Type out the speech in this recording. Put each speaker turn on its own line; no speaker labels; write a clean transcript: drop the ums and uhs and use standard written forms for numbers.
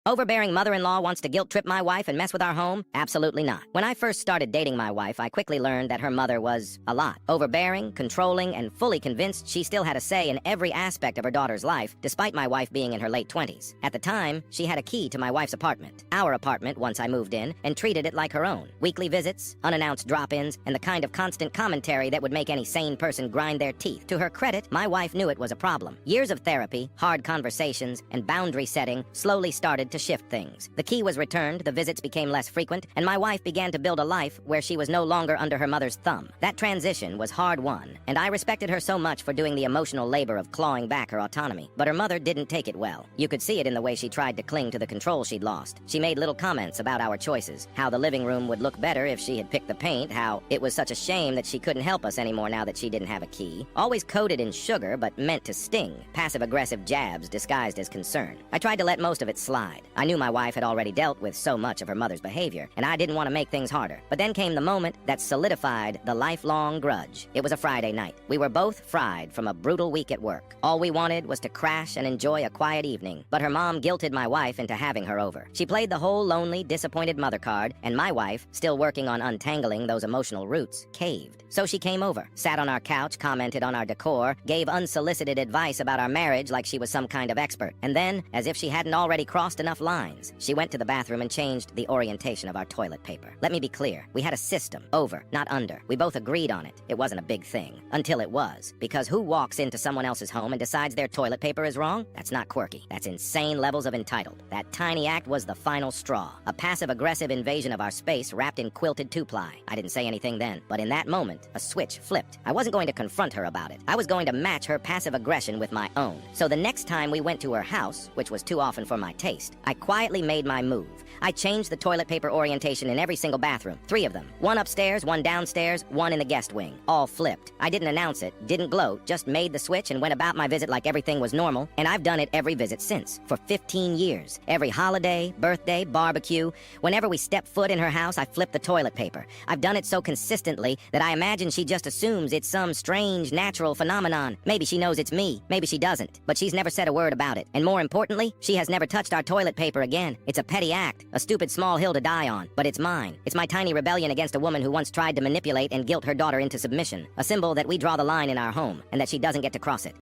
Overbearing mother-in-law wants to guilt-trip my wife and mess with our home? Absolutely not. When I first started dating my wife, I quickly learned that her mother was a lot. Overbearing, controlling, and fully convinced she still had a say in every aspect of her daughter's life, despite my wife being in her late 20s. At the time, she had a key to my wife's apartment. Our apartment, once I moved in, and treated it like her own. Weekly visits, unannounced drop-ins, and the kind of constant commentary that would make any sane person grind their teeth. To her credit, my wife knew it was a problem. Years of therapy, hard conversations, and boundary setting slowly started to shift things. The key was returned, the visits became less frequent, and my wife began to build a life where she was no longer under her mother's thumb. That transition was hard-won, and I respected her so much for doing the emotional labor of clawing back her autonomy. But her mother didn't take it well. You could see it in the way she tried to cling to the control she'd lost. She made little comments about our choices, how the living room would look better if she had picked the paint, how it was such a shame that she couldn't help us anymore now that she didn't have a key. Always coated in sugar, but meant to sting. Passive-aggressive jabs disguised as concern. I tried to let most of it slide. I knew my wife had already dealt with so much of her mother's behavior, and I didn't want to make things harder. But then came the moment that solidified the lifelong grudge. It was a Friday night. We were both fried from a brutal week at work. All we wanted was to crash and enjoy a quiet evening, but her mom guilted my wife into having her over. She played the whole lonely, disappointed mother card, and my wife, still working on untangling those emotional roots, caved. So she came over, sat on our couch, commented on our decor, gave unsolicited advice about our marriage like she was some kind of expert. And then, as if she hadn't already crossed enough lines, she went to the bathroom and changed the orientation of our toilet paper. Let me be clear. We had a system. Over, not under. We both agreed on it. It wasn't a big thing. Until it was. Because who walks into someone else's home and decides their toilet paper is wrong? That's not quirky. That's insane levels of entitled. That tiny act was the final straw. A passive-aggressive invasion of our space wrapped in quilted two-ply. I didn't say anything then, but in that moment, a switch flipped. I wasn't going to confront her about it. I was going to match her passive aggression with my own. So the next time we went to her house, which was too often for my taste, I quietly made my move. I changed the toilet paper orientation in every single bathroom. 3 of them. 1 upstairs, 1 downstairs, 1 in the guest wing. All flipped. I didn't announce it, didn't gloat, just made the switch and went about my visit like everything was normal, and I've done it every visit since, for 15 years. Every holiday, birthday, barbecue, whenever we step foot in her house, I flip the toilet paper. I've done it so consistently that I imagine she just assumes it's some strange, natural phenomenon. Maybe she knows it's me, maybe she doesn't, but she's never said a word about it. And more importantly, she has never touched our toilet paper again. It's a petty act, a stupid small hill to die on, but it's mine. It's my tiny rebellion against a woman who once tried to manipulate and guilt her daughter into submission, a symbol that we draw the line in our home, and that she doesn't get to cross it.